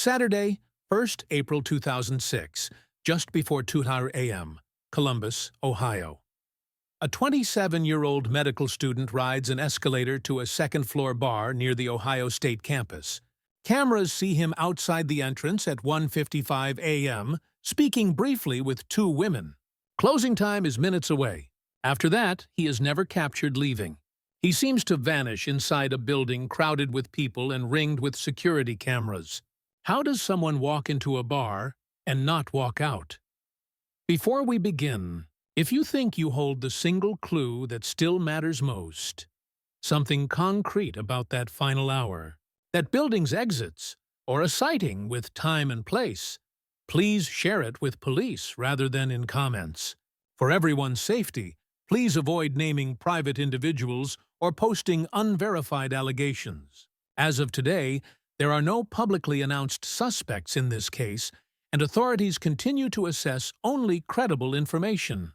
Saturday, 1st April 2006, just before 2 a.m., Columbus, Ohio. A 27-year-old medical student rides an escalator to a second-floor bar near the Ohio State campus. Cameras see him outside the entrance at 1:55 a.m., speaking briefly with two women. Closing time is minutes away. After that, he is never captured leaving. He seems to vanish inside a building crowded with people and ringed with security cameras. How does someone walk into a bar and not walk out? Before we begin, if you think you hold the single clue that still matters most, something concrete about that final hour, that building's exits, or a sighting with time and place, please share it with police rather than in comments. For everyone's safety, please avoid naming private individuals or posting unverified allegations. As of today, there are no publicly announced suspects in this case, and authorities continue to assess only credible information.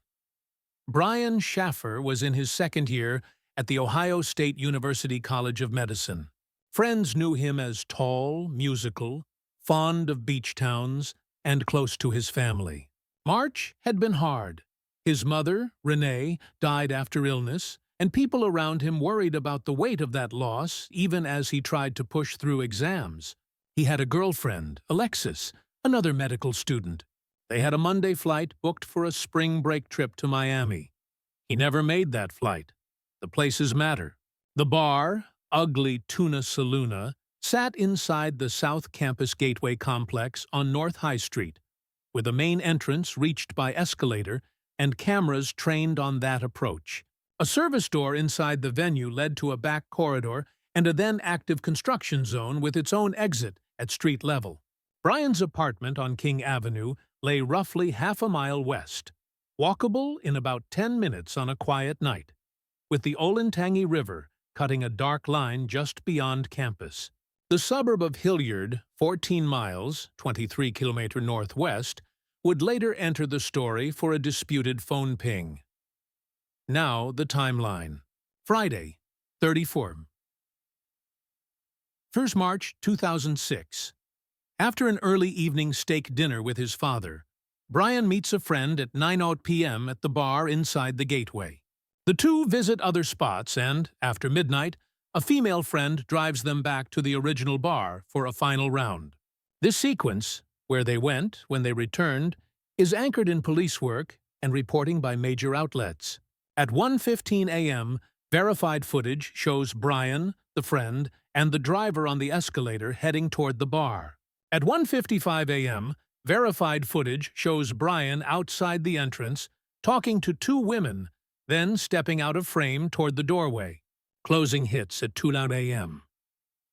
Brian Shaffer was in his second year at the Ohio State University College of Medicine. Friends knew him as tall, musical, fond of beach towns, and close to his family. March had been hard. His mother, Renee, died after illness, and people around him worried about the weight of that loss even as he tried to push through exams. He had a girlfriend, Alexis, another medical student. They had a Monday flight booked for a spring break trip to Miami. He never made that flight. The places matter. The bar, Ugly Tuna Saloona, sat inside the South Campus Gateway complex on North High Street, with a main entrance reached by escalator and cameras trained on that approach. A service door inside the venue led to a back corridor and a then-active construction zone with its own exit at street level. Brian's apartment on King Avenue lay roughly half a mile west, walkable in about 10 minutes on a quiet night, with the Olentangy River cutting a dark line just beyond campus. The suburb of Hilliard, 14 miles, 23 km northwest, would later enter the story for a disputed phone ping. Now the timeline. Friday, 1st March 2006. After an early evening steak dinner with his father, Brian meets a friend at 9:00 p.m. at the bar inside the Gateway. The two visit other spots and, after midnight, a female friend drives them back to the original bar for a final round. This sequence, where they went, when they returned, is anchored in police work and reporting by major outlets. At 1:15 a.m., verified footage shows Brian, the friend, and the driver on the escalator heading toward the bar. At 1:55 a.m., verified footage shows Brian outside the entrance, talking to two women, then stepping out of frame toward the doorway. Closing hits at 2 a.m.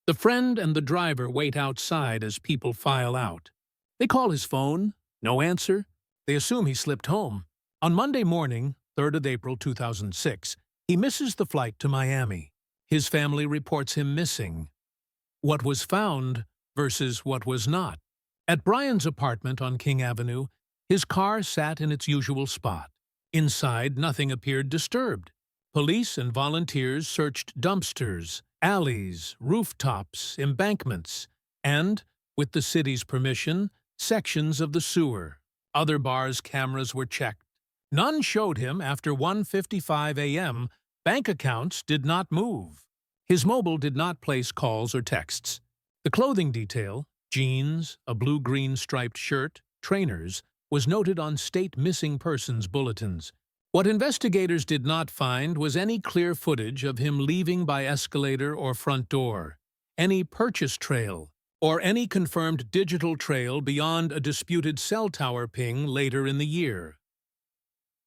The friend and the driver wait outside as people file out. They call his phone, no answer. They assume he slipped home. On Monday morning, 3rd April 2006, he misses the flight to Miami. His family reports him missing. What was found versus what was not. At Brian's apartment on King Avenue, his car sat in its usual spot. Inside, nothing appeared disturbed. Police and volunteers searched dumpsters, alleys, rooftops, embankments, and, with the city's permission, sections of the sewer. Other bars' cameras were checked. None showed him after 1:55 a.m. Bank accounts did not move. His mobile did not place calls or texts. The clothing detail, jeans, a blue-green striped shirt, trainers, was noted on state missing persons bulletins. What investigators did not find was any clear footage of him leaving by escalator or front door, any purchase trail, or any confirmed digital trail beyond a disputed cell tower ping later in the year.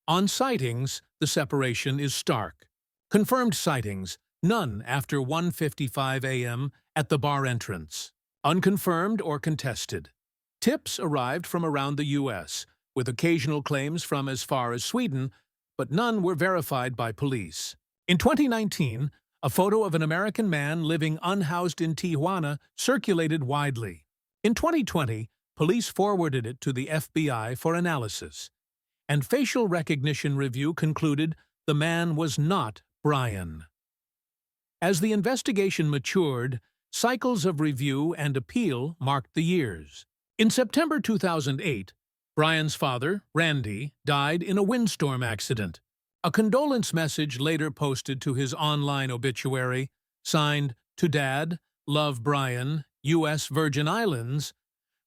On sightings, the separation is stark. Confirmed sightings, none after 1:55 a.m. at the bar entrance. Unconfirmed or contested. Tips arrived from around the U.S., with occasional claims from as far as Sweden, but none were verified by police. In 2019, a photo of an American man living unhoused in Tijuana circulated widely. In 2020, police forwarded it to the FBI for analysis, and facial recognition review concluded the man was not Brian. As the investigation matured, cycles of review and appeal marked the years. In September 2008, Brian's father, Randy, died in a windstorm accident. A condolence message later posted to his online obituary, signed, "To Dad, Love Brian, U.S. Virgin Islands,"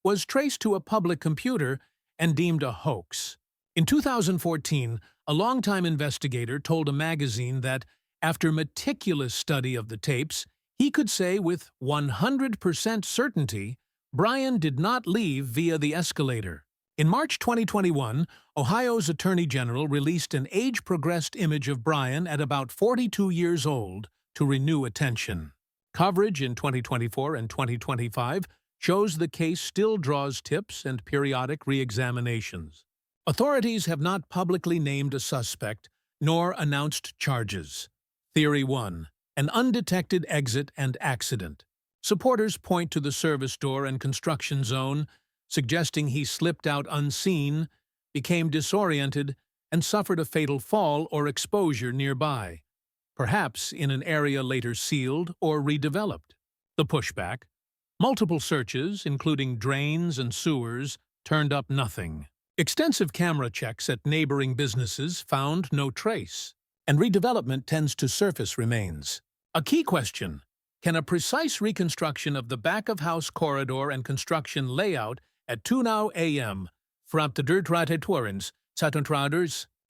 was traced to a public computer and deemed a hoax. In 2014, a longtime investigator told a magazine that, after meticulous study of the tapes, he could say with 100% certainty Brian did not leave via the escalator. In March 2021, Ohio's Attorney General released an age-progressed image of Brian at about 42 years old to renew attention. Coverage in 2024 and 2025 shows the case still draws tips and periodic re-examinations. Authorities have not publicly named a suspect nor announced charges. Theory 1. An undetected exit and accident. Supporters point to the service door and construction zone, suggesting he slipped out unseen, became disoriented, and suffered a fatal fall or exposure nearby, perhaps in an area later sealed or redeveloped. The pushback. Multiple searches, including drains and sewers, turned up nothing. Extensive camera checks at neighboring businesses found no trace, and redevelopment tends to surface remains. A key question: can a precise reconstruction of the back-of-house corridor and construction layout at 2 a.m. from the Turtratatourens,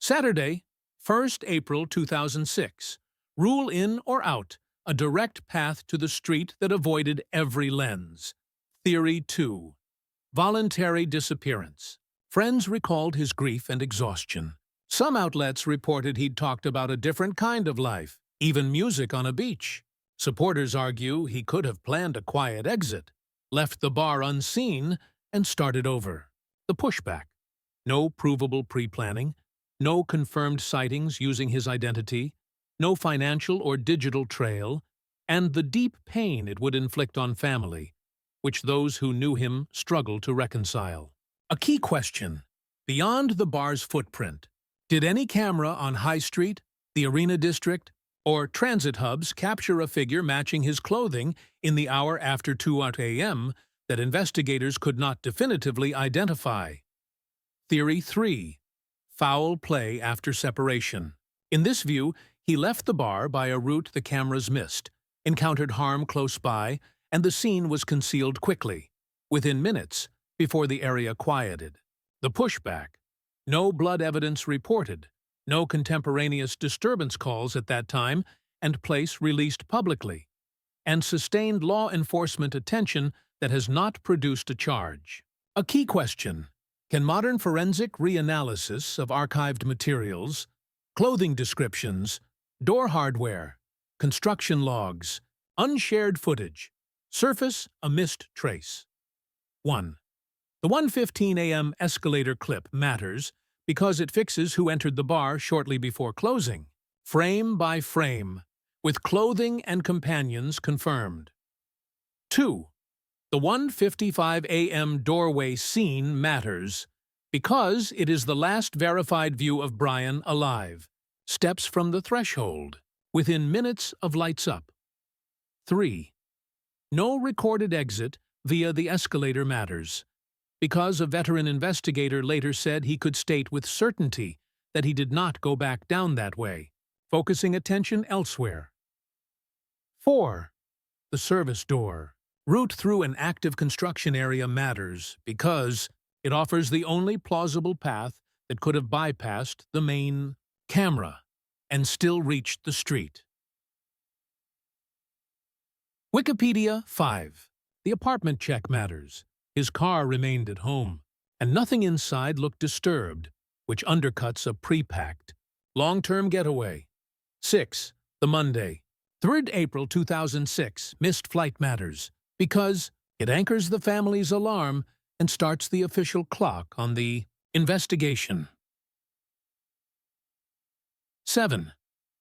Saturday, 1st April 2006, rule in or out a direct path to the street that avoided every lens? Theory 2. Voluntary disappearance. Friends recalled his grief and exhaustion. Some outlets reported he'd talked about a different kind of life, even music on a beach. Supporters argue he could have planned a quiet exit, left the bar unseen, and started over. The pushback. No provable pre-planning, no confirmed sightings using his identity, no financial or digital trail, and the deep pain it would inflict on family, which those who knew him struggled to reconcile. A key question: beyond the bar's footprint, did any camera on High Street, the Arena District, or transit hubs capture a figure matching his clothing in the hour after 2 a.m. that investigators could not definitively identify? Theory 3. Foul play after separation. In this view, he left the bar by a route the cameras missed, encountered harm close by, and the scene was concealed quickly, within minutes, before the area quieted. The pushback. No blood evidence reported, no contemporaneous disturbance calls at that time and place released publicly, and sustained law enforcement attention that has not produced a charge. A key question: can modern forensic reanalysis of archived materials, clothing descriptions, door hardware, construction logs, unshared footage, surface a missed trace? 1. The 1:15 a.m. escalator clip matters because it fixes who entered the bar shortly before closing, frame by frame, with clothing and companions confirmed. 2. The 1:55 a.m. doorway scene matters because it is the last verified view of Brian alive, steps from the threshold, within minutes of lights up. 3. No recorded exit via the escalator matters, because a veteran investigator later said he could state with certainty that he did not go back down that way, focusing attention elsewhere. 4. The service door. Route through an active construction area matters because it offers the only plausible path that could have bypassed the main camera and still reached the street. Wikipedia 5. The apartment check matters. His car remained at home, and nothing inside looked disturbed, which undercuts a pre-packed, long-term getaway. 6. The Monday, 3rd April 2006, missed flight matters, because it anchors the family's alarm and starts the official clock on the investigation. 7.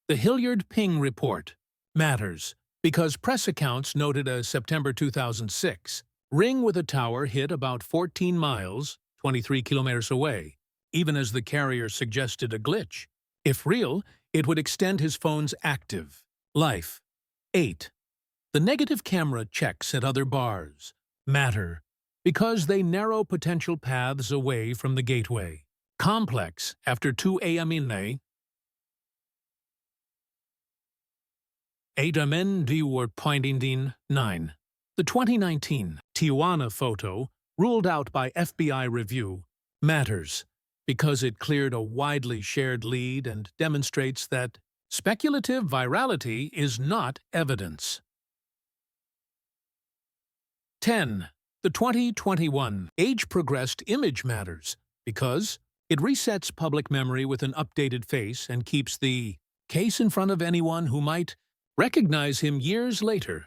The Hilliard Ping Report matters, because press accounts noted a September 2006 ring with a tower hit about 14 miles, 23 kilometers away, even as the carrier suggested a glitch. If real, it would extend his phone's active life. 8. The negative camera checks at other bars matter because they narrow potential paths away from the gateway. Complex after 2 a.m. inne. Adamen diwor poinding 9. The 2019 Tijuana photo, ruled out by FBI review, matters because it cleared a widely shared lead and demonstrates that speculative virality is not evidence. 10. The 2021 age-progressed image matters because it resets public memory with an updated face and keeps the case in front of anyone who might recognize him years later.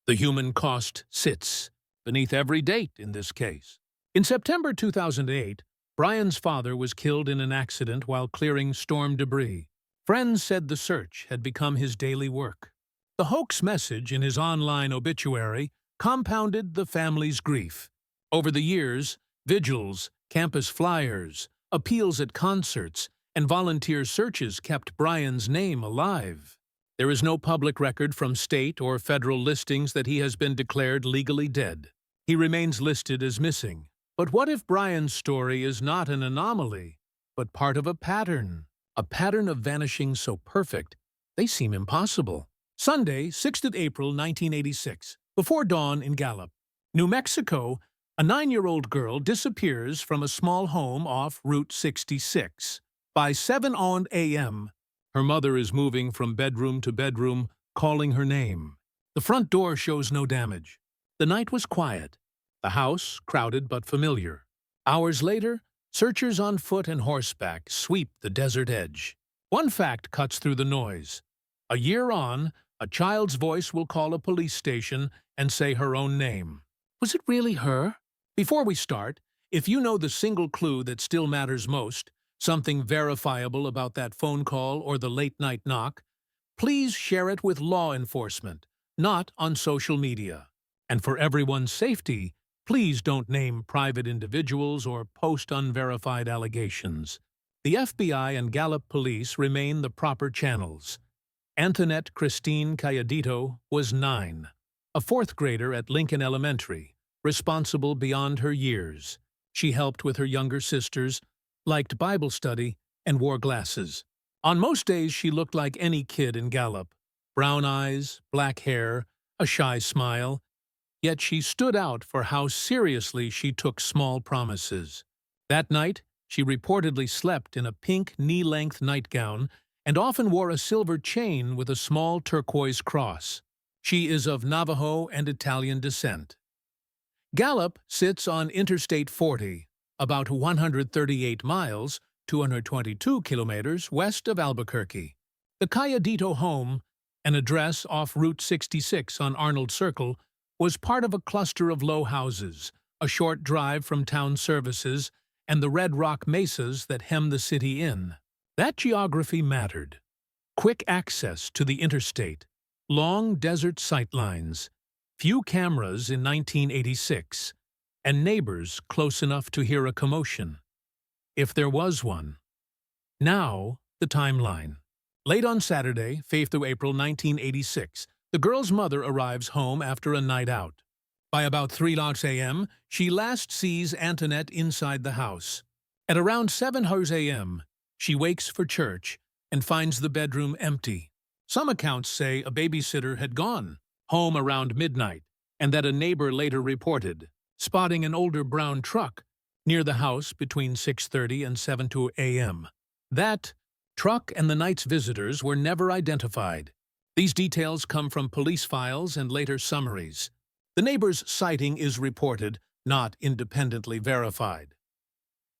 The human cost sits beneath every date in this case. In September 2008, Brian's father was killed in an accident while clearing storm debris. Friends said the search had become his daily work. The hoax message in his online obituary compounded the family's grief. Over the years, vigils, campus flyers, appeals at concerts, and volunteer searches kept Brian's name alive. There is no public record from state or federal listings that he has been declared legally dead. He remains listed as missing. But what if Brian's story is not an anomaly, but part of a pattern of vanishing so perfect they seem impossible? Sunday, 6th April 1986. Before dawn in Gallup, New Mexico, a 9-year-old girl disappears from a small home off Route 66. By 7 a.m., her mother is moving from bedroom to bedroom, calling her name. The front door shows no damage. The night was quiet. The house, crowded but familiar. Hours later, searchers on foot and horseback sweep the desert edge. One fact cuts through the noise. A year on, a child's voice will call a police station and say her own name. Was it really her? Before we start, if you know the single clue that still matters most, something verifiable about that phone call or the late-night knock, please share it with law enforcement, not on social media. And for everyone's safety, please don't name private individuals or post unverified allegations. The FBI and Gallup police remain the proper channels. Anthonette Christine Cayedito was 9, a 4th grader at Lincoln Elementary, responsible beyond her years. She helped with her younger sisters, liked Bible study, and wore glasses. On most days, she looked like any kid in Gallup. Brown eyes, black hair, a shy smile. Yet she stood out for how seriously she took small promises. That night, she reportedly slept in a pink knee-length nightgown and often wore a silver chain with a small turquoise cross. She is of Navajo and Italian descent. Gallup sits on Interstate 40, about 138 miles, 222 kilometers west of Albuquerque. The Cayedito home, an address off Route 66 on Arnold Circle, was part of a cluster of low houses, a short drive from town services, and the red rock mesas that hem the city in. That geography mattered. Quick access to the interstate, long desert sightlines, few cameras in 1986, and neighbors close enough to hear a commotion, if there was one. Now, the timeline. Late on Saturday, 5th April 1986, the girl's mother arrives home after a night out. By about 3 a.m., she last sees Anthonette inside the house. At around 7 a.m., she wakes for church and finds the bedroom empty. Some accounts say a babysitter had gone home around midnight and that a neighbor later reported spotting an older brown truck near the house between 6:30 and 7 a.m. That truck and the night's visitors were never identified. These details come from police files and later summaries. The neighbor's sighting is reported, not independently verified.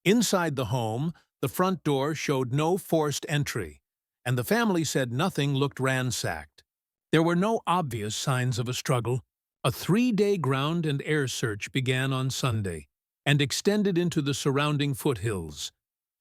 Inside the home, the front door showed no forced entry, and the family said nothing looked ransacked. There were no obvious signs of a struggle. A 3-day ground and air search began on Sunday and extended into the surrounding foothills.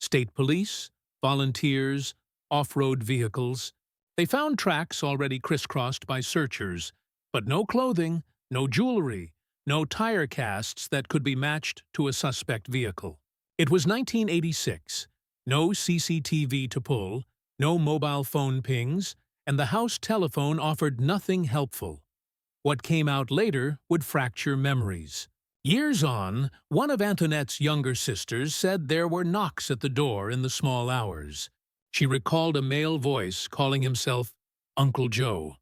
State police, volunteers, off-road vehicles. They found tracks already crisscrossed by searchers, but no clothing, no jewelry, no tire casts that could be matched to a suspect vehicle. It was 1986. No CCTV to pull, no mobile phone pings, and the house telephone offered nothing helpful. What came out later would fracture memories. Years on, one of Anthonette's younger sisters said there were knocks at the door in the small hours. She recalled a male voice calling himself Uncle Joe,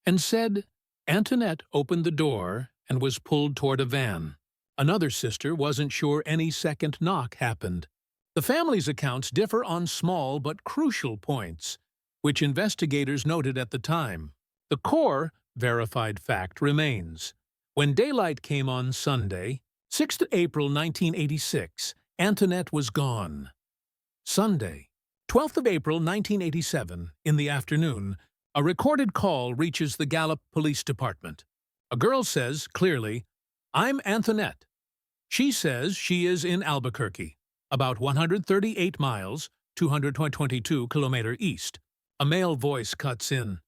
and said Anthonette opened the door and was pulled toward a van. Another sister wasn't sure any second knock happened. The family's accounts differ on small but crucial points, which investigators noted at the time. The core, verified fact remains. When daylight came on Sunday, 6th April 1986, Anthonette was gone. Sunday, 12th of April 1987, in the afternoon, a recorded call reaches the Gallup Police Department. A girl says, clearly, "I'm Anthonette." She says she is in Albuquerque, about 138 miles, 222 kilometers east. A male voice cuts in.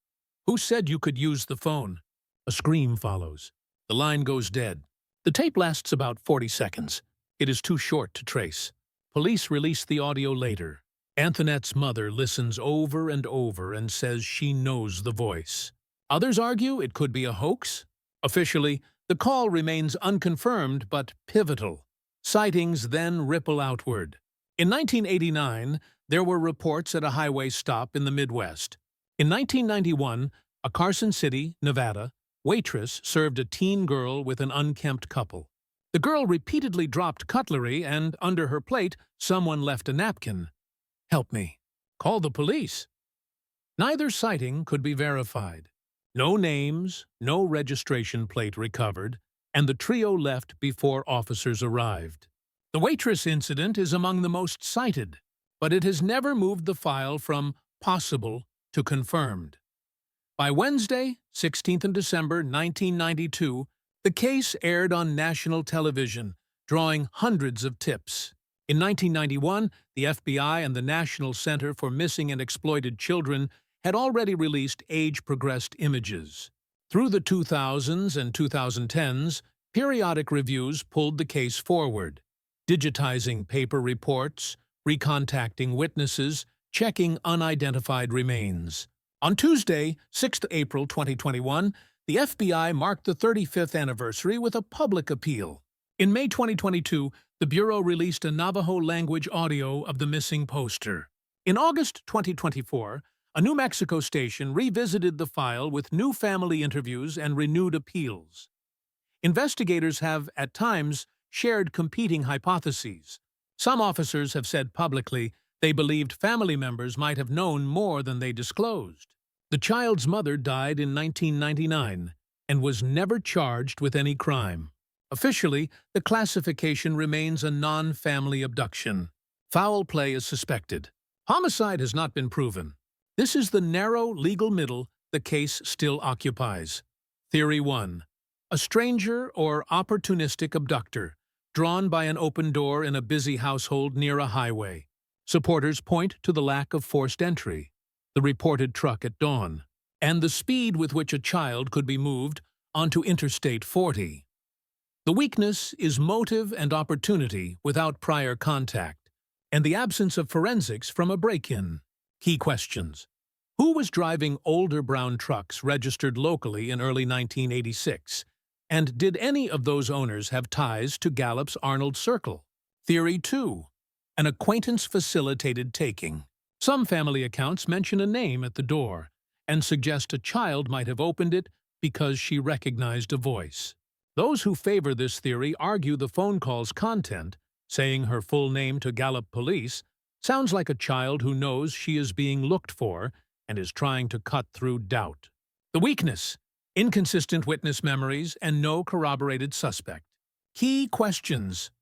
"Who said you could use the phone?" A scream follows. The line goes dead. The tape lasts about 40 seconds. It is too short to trace. Police release the audio later. Anthonette's mother listens over and over and says she knows the voice. Others argue it could be a hoax. Officially, the call remains unconfirmed but pivotal. Sightings then ripple outward. In 1989, there were reports at a highway stop in the Midwest. In 1991, a Carson City, Nevada, waitress served a teen girl with an unkempt couple. The girl repeatedly dropped cutlery and, under her plate, someone left a napkin. "Help me. Call the police." Neither sighting could be verified. No names, no registration plate recovered, and the trio left before officers arrived. The waitress incident is among the most cited, but it has never moved the file from possible to confirmed. By Wednesday, 16th of December 1992, the case aired on national television, drawing hundreds of tips. In 1991, the FBI and the National Center for Missing and Exploited Children had already released age-progressed images. Through the 2000s and 2010s, periodic reviews pulled the case forward, digitizing paper reports, recontacting witnesses, checking unidentified remains. On Tuesday, 6th April 2021, the FBI marked the 35th anniversary with a public appeal. In May 2022, the Bureau released a Navajo language audio of the missing poster. In August 2024, a New Mexico station revisited the file with new family interviews and renewed appeals. Investigators have, at times, shared competing hypotheses. Some officers have said publicly they believed family members might have known more than they disclosed. The child's mother died in 1999 and was never charged with any crime. Officially, the classification remains a non-family abduction. Foul play is suspected. Homicide has not been proven. This is the narrow legal middle the case still occupies. Theory 1. A stranger or opportunistic abductor, drawn by an open door in a busy household near a highway. Supporters point to the lack of forced entry, the reported truck at dawn, and the speed with which a child could be moved onto Interstate 40. The weakness is motive and opportunity without prior contact, and the absence of forensics from a break-in. Key questions. Who was driving older brown trucks registered locally in early 1986? And did any of those owners have ties to Gallup's Arnold Circle? Theory 2. An acquaintance-facilitated taking. Some family accounts mention a name at the door and suggest a child might have opened it because she recognized a voice. Those who favor this theory argue the phone call's content, saying her full name to Gallup police, sounds like a child who knows she is being looked for and is trying to cut through doubt. The weakness: inconsistent witness memories and no corroborated suspect. Key questions.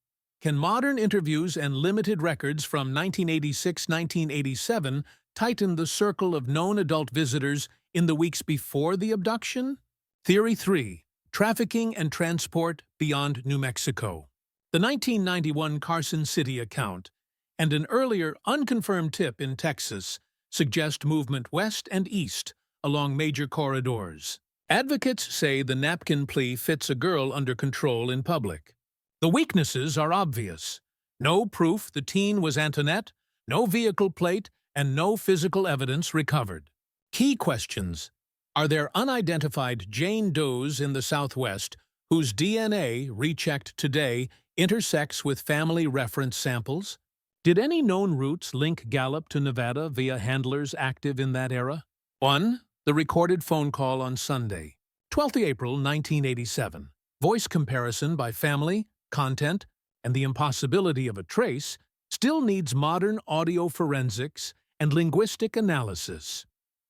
Can modern interviews and limited records from 1986-1987 tighten the circle of known adult visitors in the weeks before the abduction? Theory 3. Trafficking and transport beyond New Mexico. The 1991 Carson City account and an earlier unconfirmed tip in Texas suggest movement west and east along major corridors. Advocates say the napkin plea fits a girl under control in public. The weaknesses are obvious. No proof the teen was Anthonette, no vehicle plate, and no physical evidence recovered. Key questions. Are there unidentified Jane Does in the Southwest whose DNA, rechecked today, intersects with family reference samples? Did any known routes link Gallup to Nevada via handlers active in that era? 1. The recorded phone call on Sunday, 12th April 1987. Voice comparison by family, content, and the impossibility of a trace still needs modern audio forensics and linguistic analysis.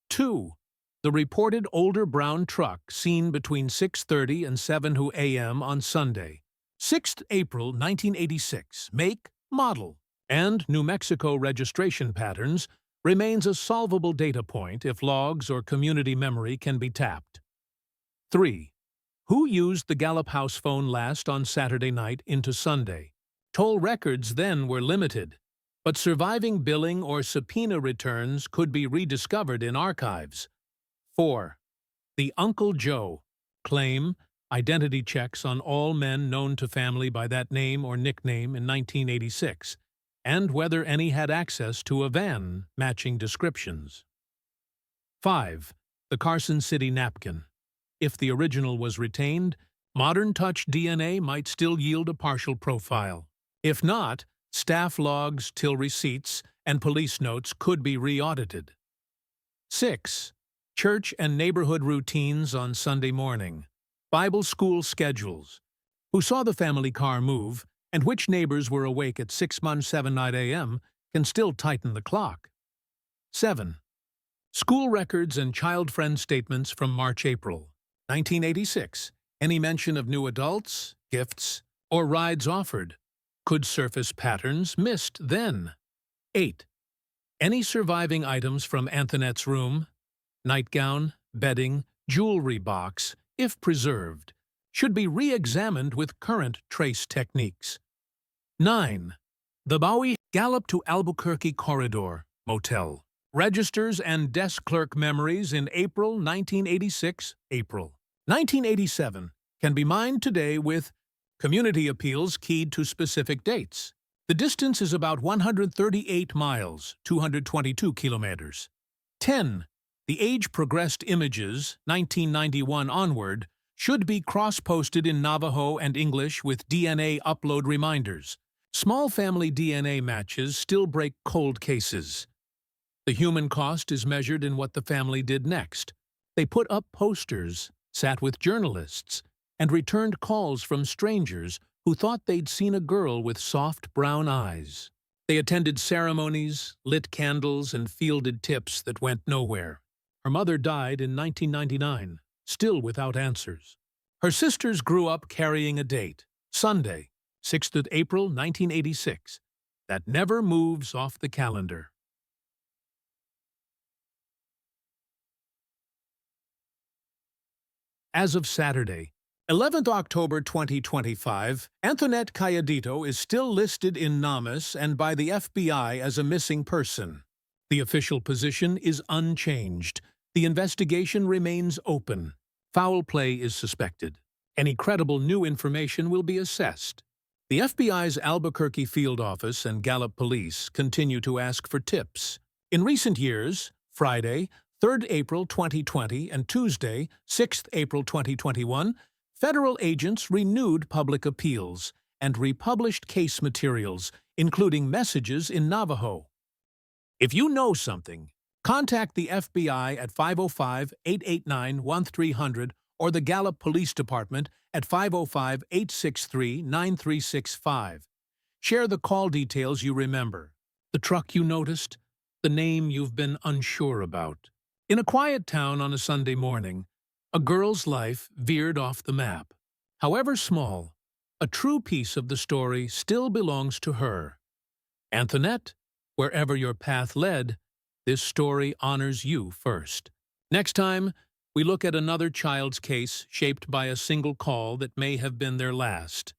2. The reported older brown truck seen between 6:30 and 7 a.m. on Sunday, 6th April 1986, make, model, and New Mexico registration patterns remains a solvable data point if logs or community memory can be tapped. 3. Who used the Gallup house phone last on Saturday night into Sunday? Toll records then were limited, but surviving billing or subpoena returns could be rediscovered in archives. 4. The Uncle Joe claim, identity checks on all men known to family by that name or nickname in 1986, and whether any had access to a van matching descriptions. 5. The Carson City napkin. If the original was retained, modern touch DNA might still yield a partial profile. If not, staff logs, till receipts, and police notes could be re-audited. 6. Church and neighborhood routines on Sunday morning. Bible school schedules. Who saw the family car move, and which neighbors were awake at 6:07 a.m. can still tighten the clock. 7. School records and child friend statements from March-April 1986. Any mention of new adults, gifts, or rides offered could surface patterns missed then. 8. Any surviving items from Anthonette's room, nightgown, bedding, jewelry box, if preserved, should be re-examined with current trace techniques. 9. The Bowie Gallup to Albuquerque Corridor Motel. Registers and desk clerk memories in April 1986, April 1987 can be mined today with community appeals keyed to specific dates. The distance is about 138 miles, 222 kilometers. 10. The age-progressed images, 1991 onward, should be cross-posted in Navajo and English with DNA upload reminders. Small family DNA matches still break cold cases. The human cost is measured in what the family did next. They put up posters, sat with journalists, and returned calls from strangers who thought they'd seen a girl with soft brown eyes. They attended ceremonies, lit candles, and fielded tips that went nowhere. Her mother died in 1999, still without answers. Her sisters grew up carrying a date, Sunday, 6th of April 1986, that never moves off the calendar. As of Saturday, 11th October 2025, Anthonette Cayedito is still listed in NAMUS and by the FBI as a missing person. The official position is unchanged. The investigation remains open. Foul play is suspected. Any credible new information will be assessed. The FBI's Albuquerque field office and Gallup police continue to ask for tips. In recent years, Friday, 3rd April 2020 and Tuesday, 6th April 2021, federal agents renewed public appeals and republished case materials, including messages in Navajo. If you know something, contact the FBI at 505-889-1300 or the Gallup Police Department at 505-863-9365. Share the call details you remember, the truck you noticed, the name you've been unsure about. In a quiet town on a Sunday morning, a girl's life veered off the map. However small, a true piece of the story still belongs to her. Anthonette, wherever your path led, this story honors you first. Next time, we look at another child's case shaped by a single call that may have been their last.